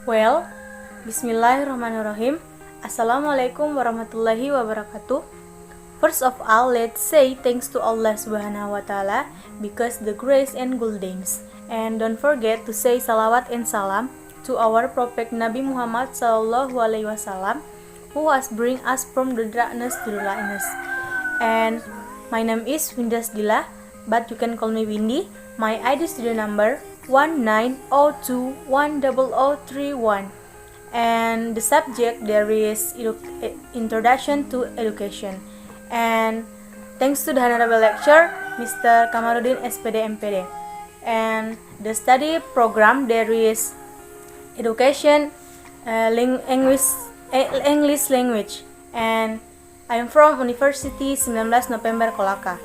Well, Bismillahirrahmanirrahim. Assalamualaikum warahmatullahi wabarakatuh. First of all, let's say thanks to Allah Subhanahu wa Ta'ala because the grace and good things. And don't forget to say salawat and salam to our Prophet Nabi Muhammad Sallallahu Alaihi Wasallam, who has bring us from the darkness to the lightness. And my name is Windas Dila, but you can call me Windy. My ID student number 1902100031, and the subject there is Introduction to Education. And thanks to the honorable lecturer Mr. Kamarudin SPD MPD. And the study program there is Education, English language, and I am from University 19 November Kolaka.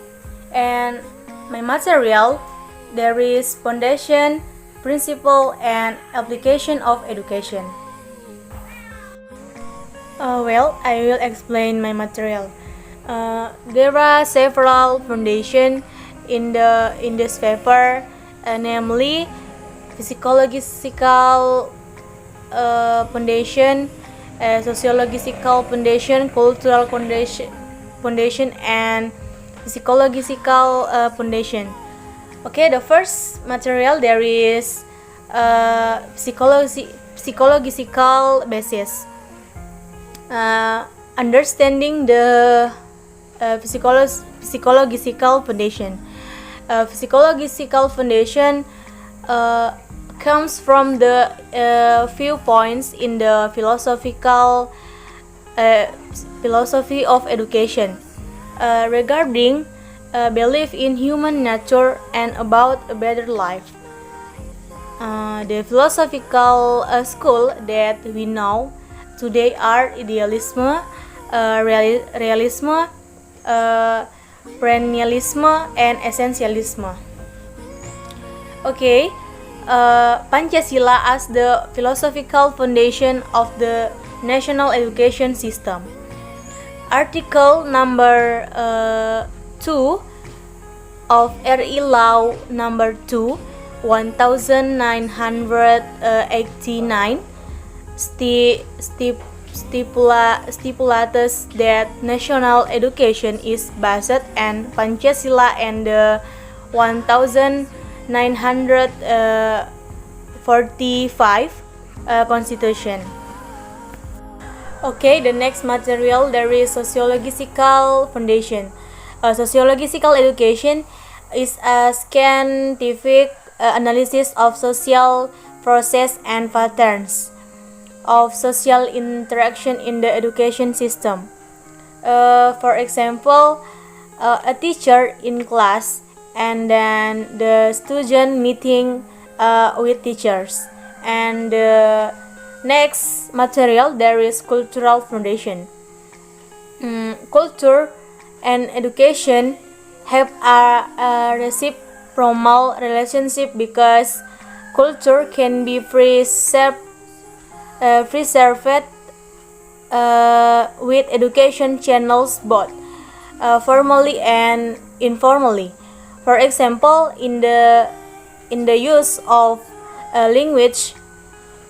And my material there is Foundation, Principle, and Application of Education. I will explain my material. There are several foundations in this paper, namely Psychological Foundation, Sociological Foundation, Cultural Foundation, and Psychological Foundation. Okay, the first material there is psychological basis. Understanding the psychological foundation. Psychological foundation comes from the few points in the philosophy of education regarding belief in human nature and about a better life. The philosophical school that we know today are idealism, realism, perennialism, and essentialism. Okay, Pancasila as the philosophical foundation of the national education system. Article number 2 of RI Law number 2 1989 stipulates that national education is based on Pancasila and the 1945 Constitution. Okay, the next material there is Sociological Foundation. Sociological education is a scientific analysis of social process and patterns of social interaction in the education system. For example, a teacher in class and then the student meeting with teachers. And the next material there is Cultural Foundation. Culture and education have a reciprocal relationship because culture can be preserved with education channels both formally and informally. For example, in the use of language,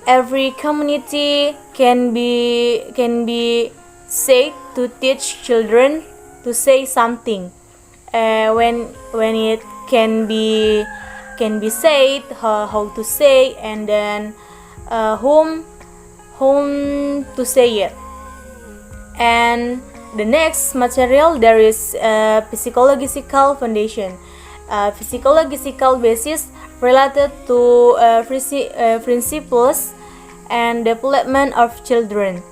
every community can be said to teach children to say something. When it can be said, how to say, and then whom to say it. And the next material there is Psychological Foundation. Psychological basis related to principles and development of children.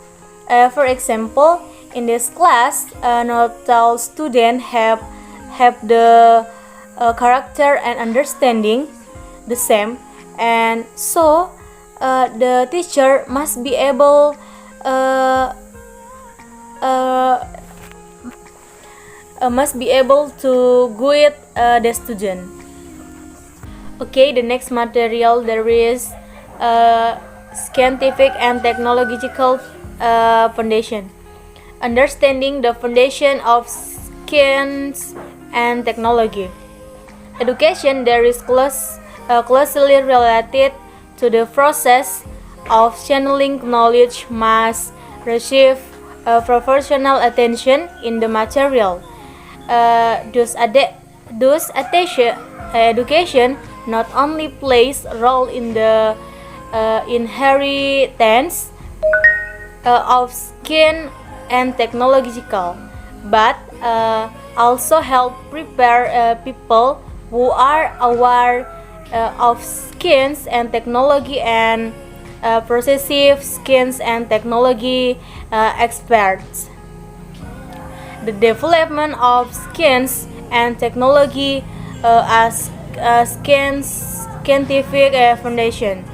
For example, in this class, not all students have the character and understanding the same, and so the teacher must be able to guide the student. Okay, the next material there is Scientific and Technological Foundation. Understanding the foundation of science and technology. Education there is closely related to the process of channeling knowledge must receive professional attention in the material. Education not only plays a role in the inheritance of skill and technological, but also help prepare people who are aware of skills and technology and processive skills and technology experts. The development of skills and technology as scientific foundation.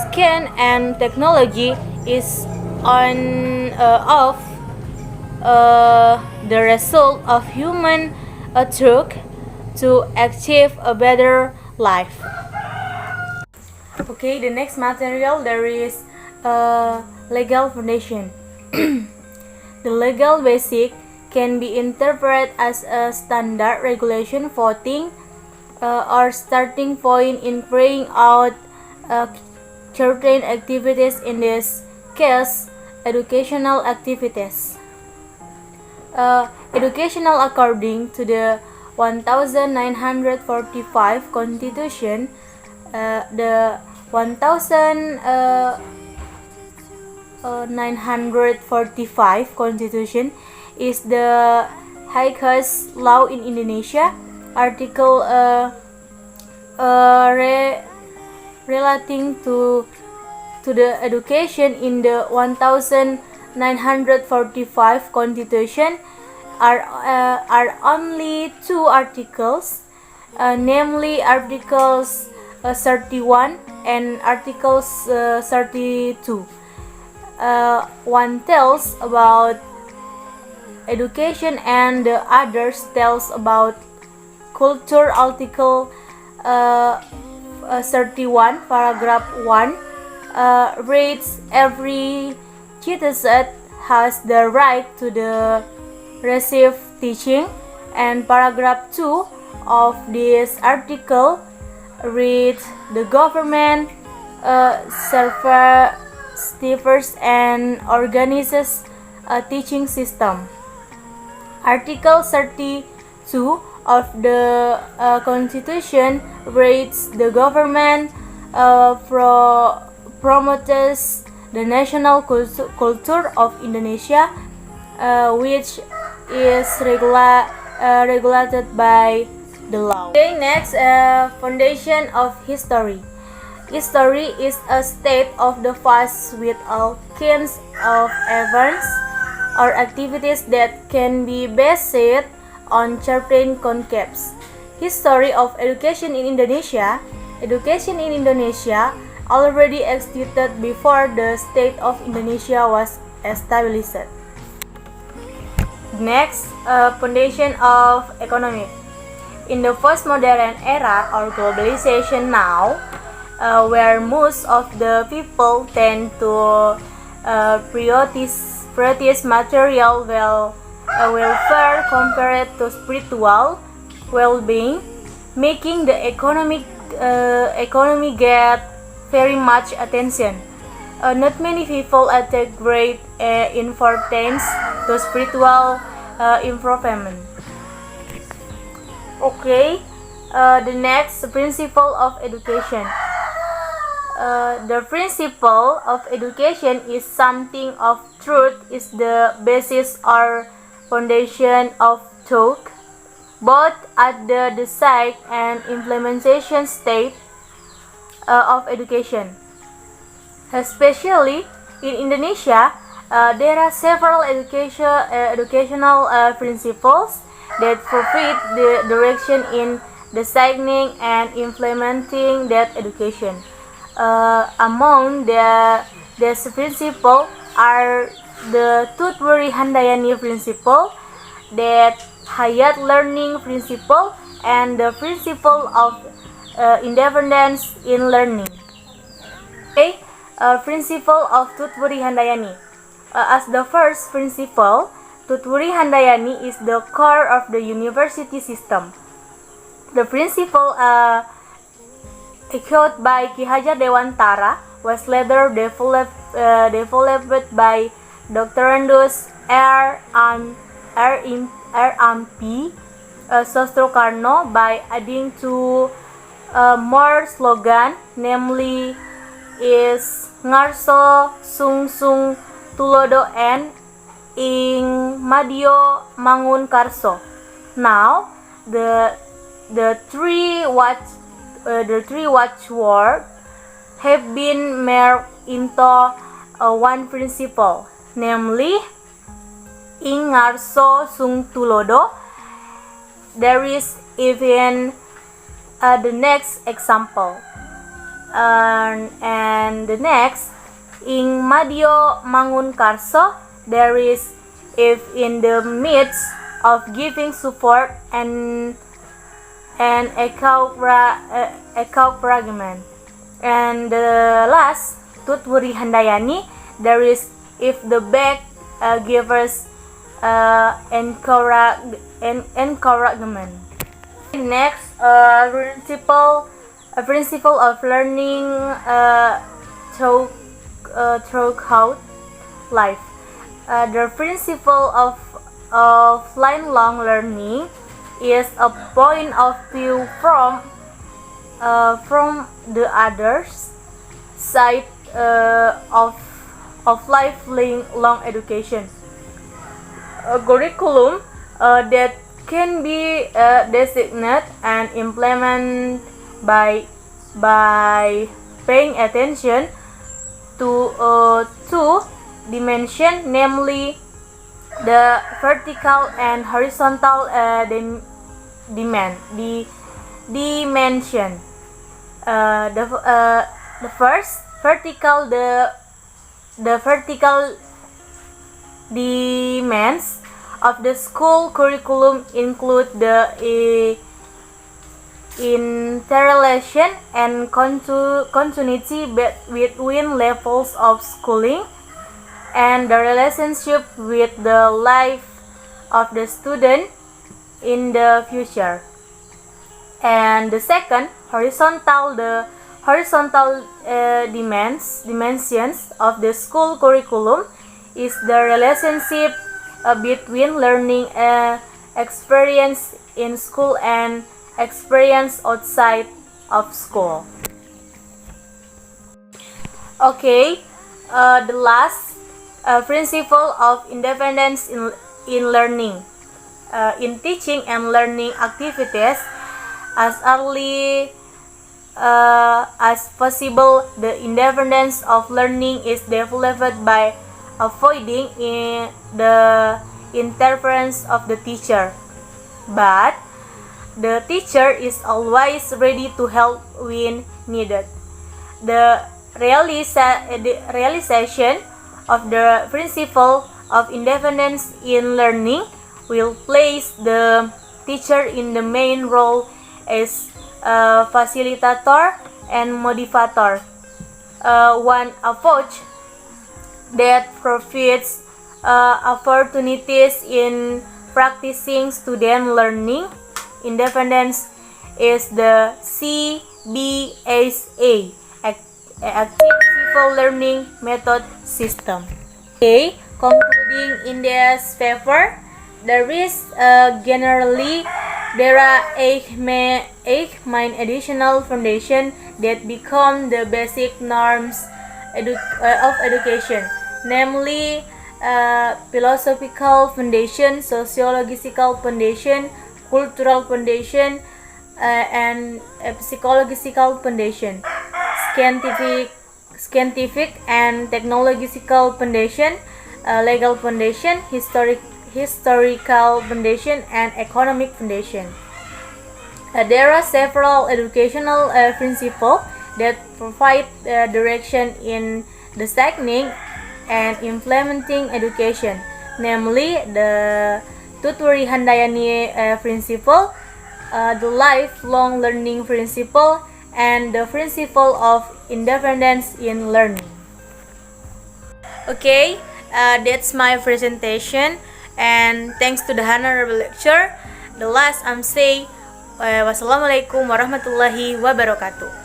Skill and technology is on of the result of human truth to achieve a better life. Okay, the next material there is legal foundation. The legal basic can be interpreted as a standard regulation voting or starting point in carrying out certain activities, in this case educational activities. Educational according to the 1945 Constitution, the 1945 Constitution is the highest law in Indonesia. Article relating to the education in the 1945 Constitution are only two articles, namely Articles 31 and Articles 32. One tells about education and the others tells about culture. Article 31 paragraph 1 reads every citizen has the right to the receive teaching, and paragraph 2 of this article reads the government serves and organizes a teaching system. Article 32 of the Constitution reads the government promotes the national culture of Indonesia, which is regulated by the law. Okay, next, foundation of history. History is a state of the past with all kinds of events or activities that can be based on certain concepts. History of education in Indonesia. Education in Indonesia already existed before the state of Indonesia was established. Next, foundation of economy. In the postmodern era or globalization now, where most of the people tend to prioritize material welfare compared to spiritual well-being, making the economy get very much attention. Not many people attach great importance to spiritual improvement. Okay, the next, principle of education. The principle of education is something of truth, is the basis or foundation of thought, both at the design and implementation stage of education. Especially in Indonesia, there are several educational principles that provide the direction in designing and implementing that education. Among these principles are the Tutwuri Handayani principle, that Hayat learning principle, and the principle of independence in learning. Okay, principle of Tutwuri Handayani. As the first principle, Tutwuri Handayani is the core of the university system. The principle echoed by Ki Hajar Dewantara was later developed by Dr. Andus R.M.P. Sostrokarno by adding two more slogan, namely is Ngarso Sungsung Tulodo and Ing Madio Mangun Karso. Now the three watchwords have been merged into one principle, namely Ing Ngarso Sung Tulodo. There is even the next example, and the next Ing Madio Mangun Karso. There is, if in the midst of giving support and encouragement. And the last, Tutwuri Handayani, there is, if the back givers encouragement. Next, principle of learning throughout life. The principle of lifelong learning is a point of view from the others side of lifelong education. A curriculum that can be designated and implemented by paying attention to two dimensions, namely the vertical and horizontal dimension. The first vertical, the vertical demands of the school curriculum include the interrelation and continuity between levels of schooling and the relationship with the life of the student in the future. And the second, horizontal, the horizontal dimensions of the school curriculum is the relationship between learning experience in school and experience outside of school. Okay, the last principle of independence in learning. In teaching and learning activities, as early as possible, the independence of learning is developed by avoiding the interference of the teacher. But the teacher is always ready to help when needed. The realization of the principle of independence in learning will place the teacher in the main role as a facilitator and motivator. One approach that provides opportunities in practicing student learning independence is the CBSA, Active Civil Learning Method System. Okay, concluding in this paper, there are eight main additional foundations that become the basic norms of education, namely philosophical foundation, sociological foundation, cultural foundation, and psychological foundation, scientific and technological foundation, legal foundation, historical foundation, and economic foundation. There are several educational principles that provide direction in designing and implementing education, namely the Tutwuri Handayani principle, the lifelong learning principle, and the principle of independence in learning. Okay, that's my presentation, and thanks to the honorable lecturer. The last I'm saying, Wassalamualaikum warahmatullahi wabarakatuh.